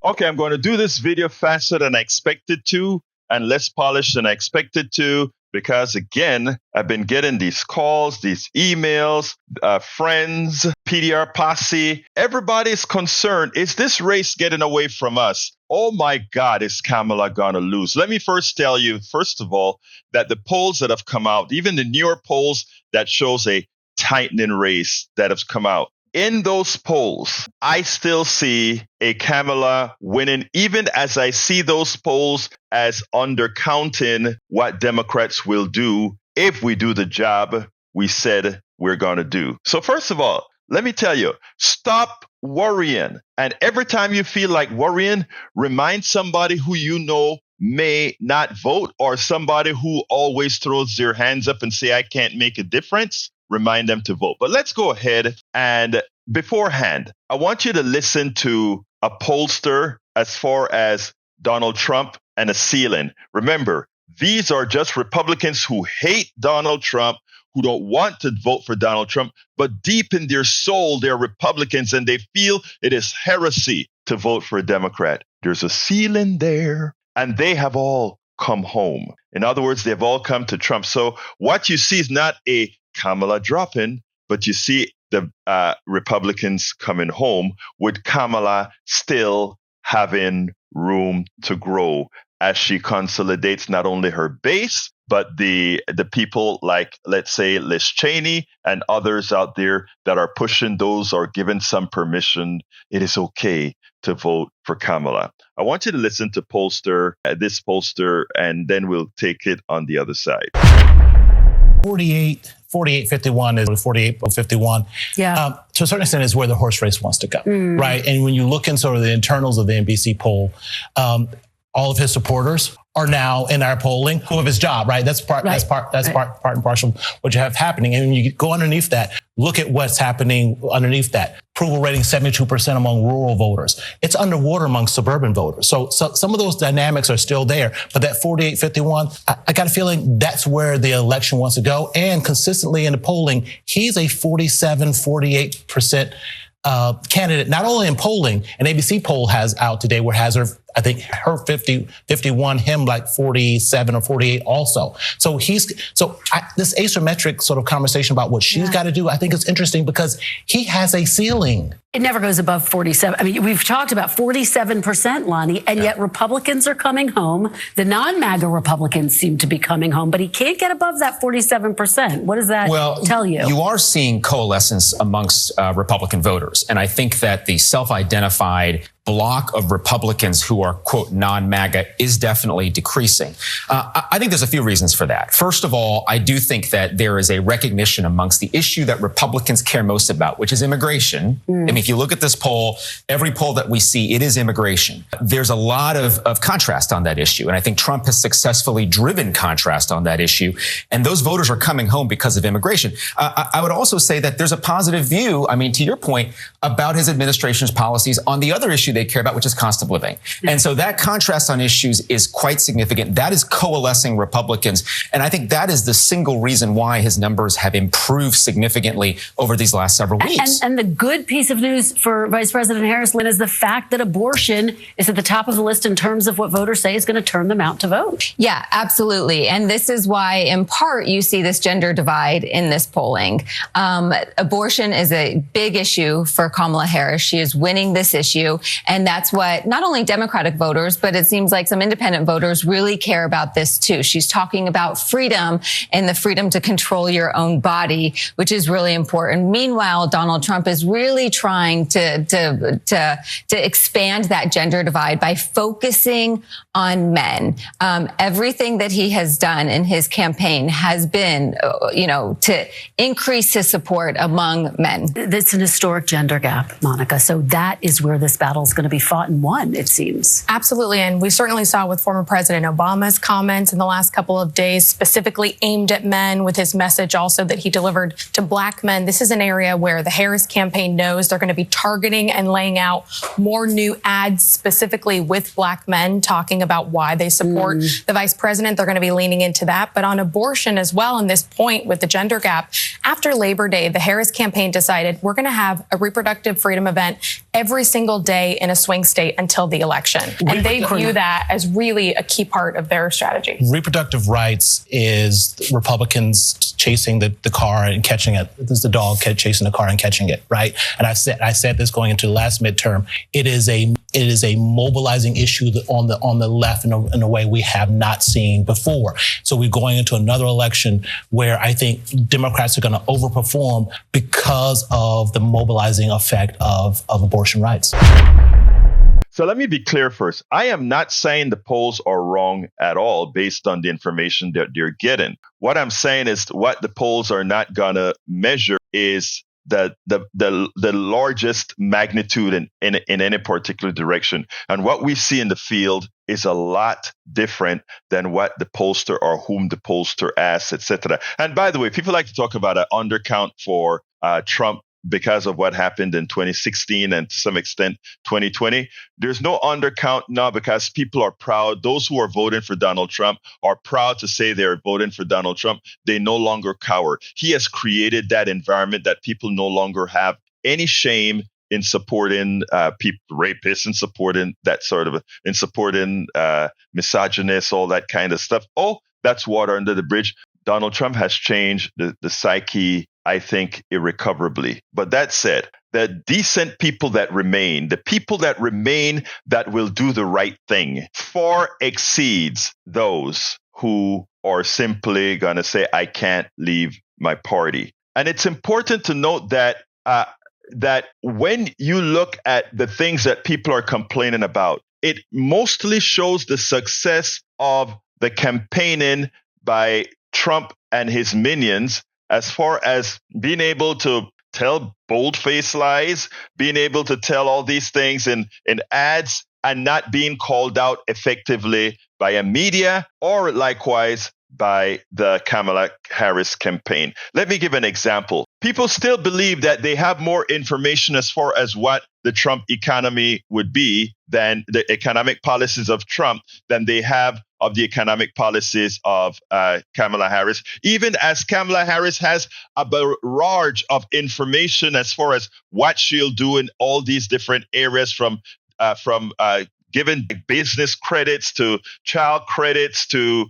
okay, I'm going to do this video faster than I expected to and less polished than I expected to. Because again, I've been getting these calls, these emails, friends, PDR posse. Everybody's concerned. Is this race getting away from us? Oh my God, is Kamala going to lose? Let me first tell you, first of all, that the polls that have come out, even the New York polls that shows a tightening race that has come out, in those polls, I still see a Kamala winning, even as I see those polls as undercounting what Democrats will do if we do the job we said we're going to do. So first of all, let me tell you, stop worrying. And every time you feel like worrying, remind somebody who you know may not vote, or somebody who always throws their hands up and say, I can't make a difference. Remind them to vote. But let's go ahead, and beforehand, I want you to listen to a pollster as far as Donald Trump and a ceiling. Remember, these are just Republicans who hate Donald Trump, who don't want to vote for Donald Trump, but deep in their soul, they're Republicans and they feel it is heresy to vote for a Democrat. There's a ceiling there, and they have all come home. In other words, they've all come to Trump. So what you see is not a Kamala dropping, but you see the Republicans coming home, with Kamala still having room to grow as she consolidates not only her base, but the people like, let's say, Liz Cheney and others out there that are pushing those or giving some permission. It is okay to vote for Kamala. I want you to listen to this pollster, and then we'll take it on the other side. 48-51 is 48-51. Yeah. To a certain extent is where the horse race wants to go, right? And when you look in sort of the internals of the NBC poll, all of his supporters are now in our polling who have his job, right? That's part and parcel what you have happening. And when you go underneath that, look at what's happening underneath that. Approval rating 72% among rural voters. It's underwater among suburban voters. So some of those dynamics are still there. But that 48-51, I got a feeling that's where the election wants to go. And consistently in the polling, he's a 47-48% candidate, not only in polling. An ABC poll has out today where has her, I think her 51, him like 47 or 48 also. So this asymmetric sort of conversation about what she's got to do, I think is interesting because he has a ceiling. It never goes above 47. I mean, we've talked about 47%, Lonnie, and yet Republicans are coming home. The non-MAGA Republicans seem to be coming home, but he can't get above that 47%. What does that tell you? You are seeing coalescence amongst Republican voters. And I think that the self-identified block of Republicans who are, quote, non-MAGA is definitely decreasing. I think there's a few reasons for that. First of all, I do think that there is a recognition amongst the issue that Republicans care most about, which is immigration. I mean, if you look at this poll, every poll that we see, it is immigration. There's a lot of contrast on that issue. And I think Trump has successfully driven contrast on that issue. And those voters are coming home because of immigration. I would also say that there's a positive view, I mean, to your point, about his administration's policies on the other issue they care about, which is cost of living. And so that contrast on issues is quite significant. That is coalescing Republicans. And I think that is the single reason why his numbers have improved significantly over these last several weeks. And the good piece of news for Vice President Harris, Lynn, is the fact that abortion is at the top of the list in terms of what voters say is going to turn them out to vote. Yeah, absolutely. And this is why, in part, you see this gender divide in this polling. Abortion is a big issue for Kamala Harris. She is winning this issue. And that's what not only Democratic voters, but it seems like some independent voters really care about this too. She's talking about freedom and the freedom to control your own body, which is really important. Meanwhile, Donald Trump is really trying to expand that gender divide by focusing on men. Everything that he has done in his campaign has been, to increase his support among men. It's an historic gender gap, Monica. So that is where this battle is going to be fought and won, it seems. Absolutely. And we certainly saw with former President Obama's comments in the last couple of days, specifically aimed at men, with his message also that he delivered to black men. This is an area where the Harris campaign knows they're going to be targeting and laying out more new ads specifically with black men, talking about why they support the vice president. They're going to be leaning into that. But on abortion as well, on this point with the gender gap, after Labor Day, the Harris campaign decided we're going to have a reproductive freedom event every single day in a swing state until the election. And they view that as really a key part of their strategy. Reproductive rights is Republicans chasing the car and catching it. This is the dog chasing the car and catching it, right? And I said this going into the last midterm. It is a mobilizing issue on the left in a way we have not seen before. So we're going into another election where I think Democrats are going to overperform because of the mobilizing effect of abortion rights. So let me be clear first. I am not saying the polls are wrong at all based on the information that they're getting. What I'm saying is what the polls are not going to measure is the largest magnitude in any particular direction. And what we see in the field is a lot different than what the pollster or whom the pollster asks, etc. And by the way, people like to talk about an undercount for Trump because of what happened in 2016 and to some extent 2020. There's no undercount now because people are proud. Those who are voting for Donald Trump are proud to say they're voting for Donald Trump. They no longer cower. He has created that environment that people no longer have any shame in supporting rapists and supporting that sort of, in supporting misogynists, all that kind of stuff. Oh, that's water under the bridge. Donald Trump has changed the psyche, I think, irrecoverably. But that said, the decent people that remain, the people that remain that will do the right thing, far exceeds those who are simply going to say, I can't leave my party. And it's important to note that that when you look at the things that people are complaining about, it mostly shows the success of the campaigning by Trump and his minions as far as being able to tell bold-faced lies, being able to tell all these things in ads and not being called out effectively by a media or likewise by the Kamala Harris campaign. Let me give an example. People still believe that they have more information as far as what the Trump economy would be than the economic policies of Trump than they have of the economic policies of Kamala Harris, even as Kamala Harris has a barrage of information as far as what she'll do in all these different areas from giving business credits to child credits to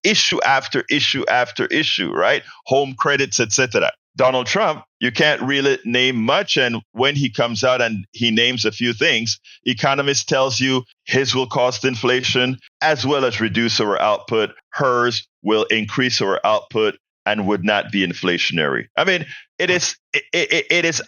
issue after issue after issue, right? Home credits, etc. Donald Trump, you can't really name much. And when he comes out and he names a few things, economist tells you his will cost inflation as well as reduce our output. Hers will increase our output and would not be inflationary. I mean, it is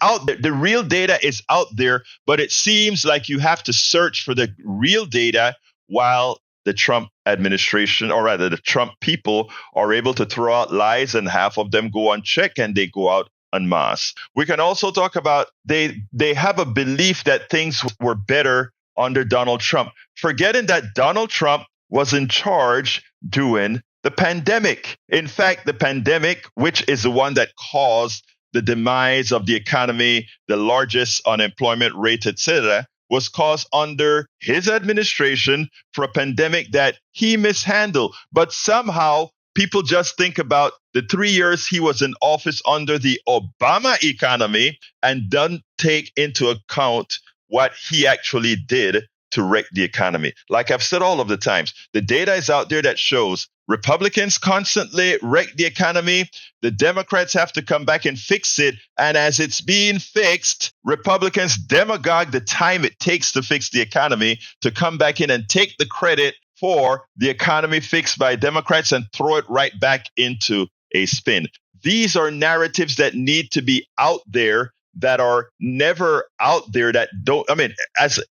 out there. The real data is out there, but it seems like you have to search for the real data while the Trump administration, or rather the Trump people, are able to throw out lies and half of them go unchecked and they go out en masse. We can also talk about they have a belief that things were better under Donald Trump, forgetting that Donald Trump was in charge during the pandemic. In fact, the pandemic, which is the one that caused the demise of the economy, the largest unemployment rate, etc., was caused under his administration for a pandemic that he mishandled. But somehow people just think about the 3 years he was in office under the Obama economy and don't take into account what he actually did to wreck the economy. Like I've said all of the times, the data is out there that shows Republicans constantly wreck the economy. The Democrats have to come back and fix it. And as it's being fixed, Republicans demagogue the time it takes to fix the economy to come back in and take the credit for the economy fixed by Democrats and throw it right back into a spin. These are narratives that need to be out there that are never out there that don't,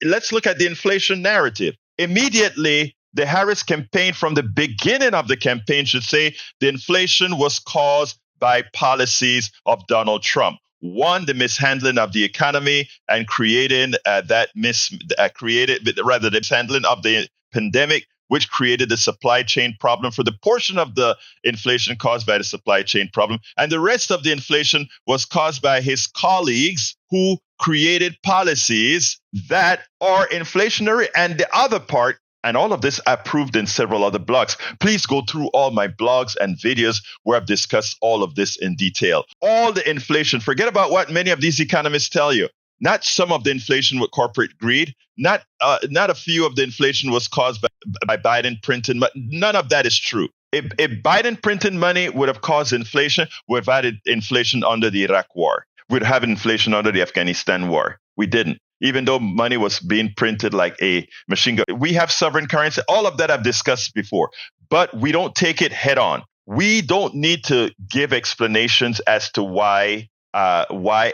let's look at the inflation narrative. Immediately, the Harris campaign from the beginning of the campaign should say the inflation was caused by policies of Donald Trump. One, the mishandling of the economy and creating the mishandling of the pandemic, which created the supply chain problem for the portion of the inflation caused by the supply chain problem. And the rest of the inflation was caused by his colleagues who created policies that are inflationary. And the other part, and all of this approved in several other blogs. Please go through all my blogs and videos where I've discussed all of this in detail. All the inflation, forget about what many of these economists tell you. Not some of the inflation with corporate greed. Not a few of the inflation was caused by Biden printing money. None of that is true. If Biden printing money would have caused inflation, we'd have had inflation under the Iraq war. We'd have inflation under the Afghanistan war. We didn't. Even though money was being printed like a machine gun. We have sovereign currency. All of that I've discussed before. But we don't take it head on. We don't need to give explanations as to why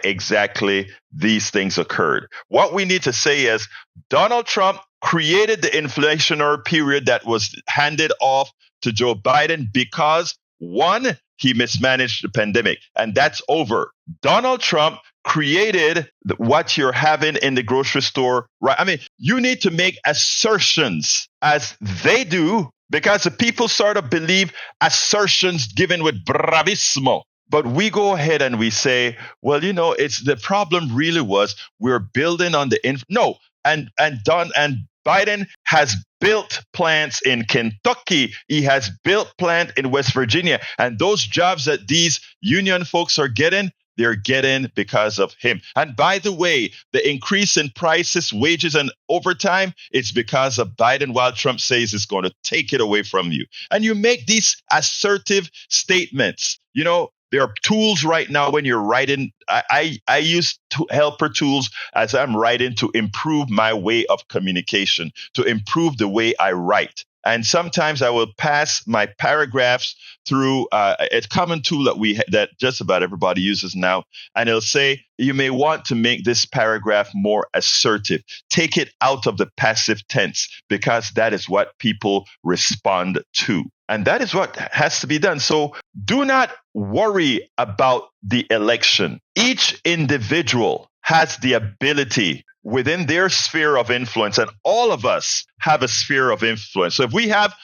exactly these things occurred. What we need to say is Donald Trump created the inflationary period that was handed off to Joe Biden because, one, he mismanaged the pandemic, and that's over. Donald Trump created what you're having in the grocery store, right? I mean, you need to make assertions as they do, because the people sort of believe assertions given with bravissimo. But we go ahead and we say, well, it's the problem really was we're building on the and Biden has built plants in Kentucky. He has built plant in West Virginia, and those jobs that these union folks are getting, they're getting because of him. And by the way, the increase in prices, wages, and overtime, it's because of Biden, while Trump says it's going to take it away from you. And you make these assertive statements. There are tools right now when you're writing. I use helper tools as I'm writing to improve my way of communication, to improve the way I write. And sometimes I will pass my paragraphs through a common tool that just about everybody uses now. And it'll say, you may want to make this paragraph more assertive. Take it out of the passive tense, because that is what people respond to. And that is what has to be done. So do not worry about the election. Each individual has the ability within their sphere of influence, and all of us have a sphere of influence. So if we have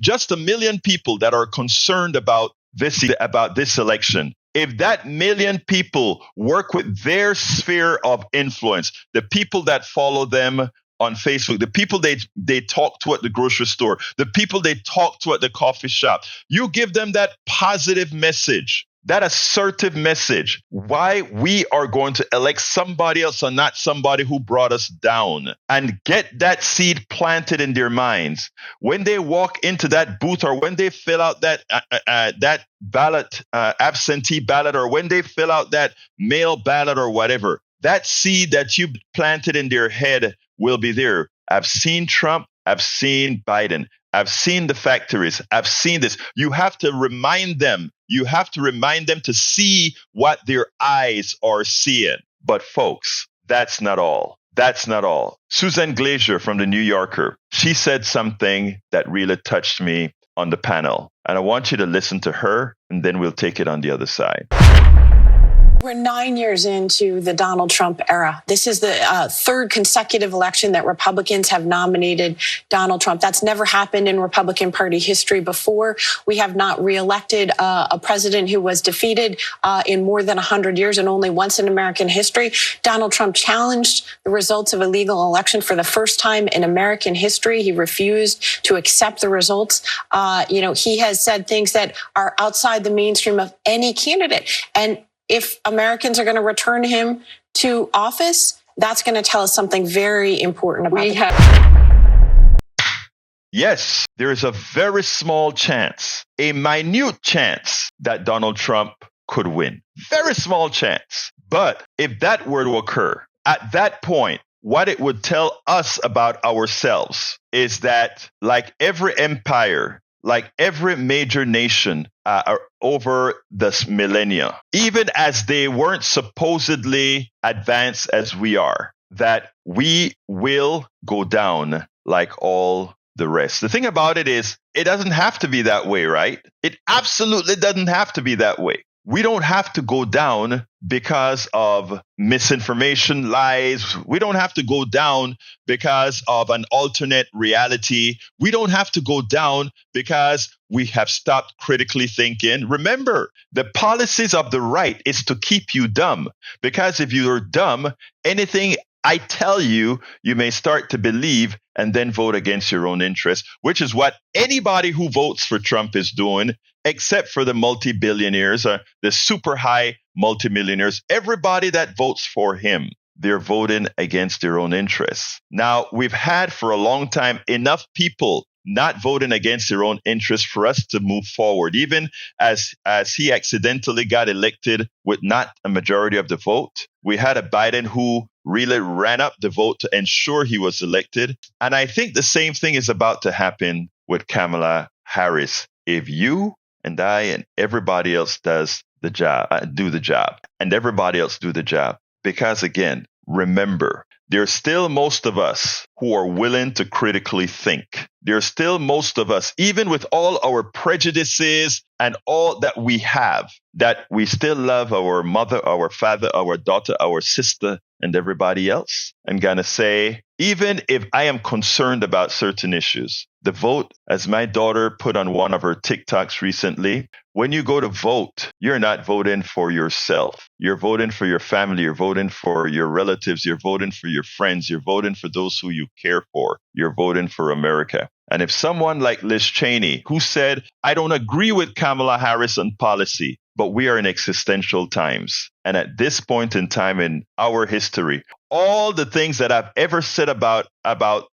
just a million people that are concerned about this election, if that million people work with their sphere of influence, the people that follow them on Facebook, the people they talk to at the grocery store, the people they talk to at the coffee shop, you give them that positive message, that assertive message, why we are going to elect somebody else and not somebody who brought us down, and get that seed planted in their minds. When they walk into that booth, or when they fill out that ballot, absentee ballot, or when they fill out that mail ballot or whatever, that seed that you planted in their head will be there. I've seen Trump. I've seen Biden. I've seen the factories. I've seen this. You have to remind them. You have to remind them to see what their eyes are seeing. But folks, that's not all. That's not all. Susan Glazier from the New Yorker, she said something that really touched me on the panel. And I want you to listen to her, and then we'll take it on the other side. We're 9 years into the Donald Trump era. This is the third consecutive election that Republicans have nominated Donald Trump. That's never happened in Republican Party history before. We have not reelected a president who was defeated in more than 100 years, and only once in American history. Donald Trump challenged the results of a legal election for the first time in American history. He refused to accept the results. He has said things that are outside the mainstream of any candidate. And if Americans are going to return him to office, that's going to tell us something very important about Yes, there is a very small chance, a minute chance, that Donald Trump could win. Very small chance. But if that were to occur, at that point, what it would tell us about ourselves is that, like every empire, like every major nation over this millennia, even as they weren't supposedly advanced as we are, that we will go down like all the rest. The thing about it is, it doesn't have to be that way, right? It absolutely doesn't have to be that way. We don't have to go down because of misinformation, lies. We don't have to go down because of an alternate reality. We don't have to go down because we have stopped critically thinking. Remember, the policies of the right is to keep you dumb, because if you're dumb, anything I tell you, you may start to believe and then vote against your own interests, which is what anybody who votes for Trump is doing. except for the multi-billionaires, the super high multimillionaires. Everybody that votes for him, they're voting against their own interests. Now, we've had for a long time enough people not voting against their own interests for us to move forward, even as he accidentally got elected with not a majority of the vote. We had a Biden who really ran up the vote to ensure he was elected. And I think the same thing is about to happen with Kamala Harris. If you and I and everybody else do the job, and everybody else do the job. Because again, remember, there's still most of us who are willing to critically think. There's still most of us, even with all our prejudices and all that we have, that we still love our mother, our father, our daughter, our sister, and everybody else. I'm going to say, even if I am concerned about certain issues, the vote, as my daughter put on one of her TikToks recently, when you go to vote, you're not voting for yourself. You're voting for your family. You're voting for your relatives. You're voting for your friends. You're voting for those who you care for. You're voting for America. And if someone like Liz Cheney, who said, I don't agree with Kamala Harris on policy, but we are in existential times. And at this point in time in our history, all the things that I've ever said about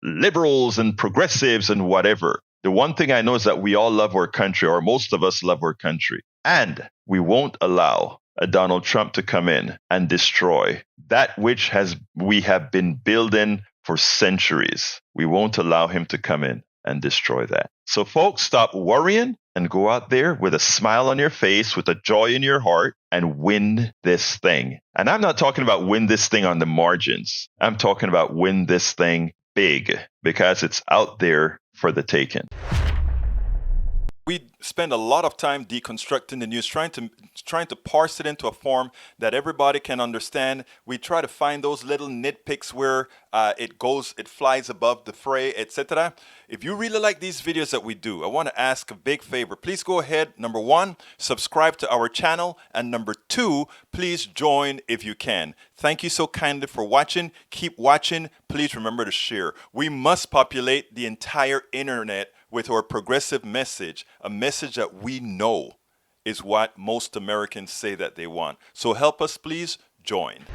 liberals and progressives and whatever, the one thing I know is that we all love our country, or most of us love our country. And we won't allow a Donald Trump to come in and destroy that which we have been building for centuries. We won't allow him to come in and destroy that. So folks, stop worrying and go out there with a smile on your face, with a joy in your heart, and win this thing. And I'm not talking about win this thing on the margins. I'm talking about win this thing big, because it's out there for the taking. We spend a lot of time deconstructing the news, trying to parse it into a form that everybody can understand. We try to find those little nitpicks where it flies above the fray, etc. If you really like these videos that we do, I want to ask a big favor. Please go ahead. Number 1, subscribe to our channel. And number 2, please join if you can. Thank you so kindly for watching. Keep watching. Please remember to share. We must populate the entire internet with our progressive message, a message that we know is what most Americans say that they want. So help us, please join.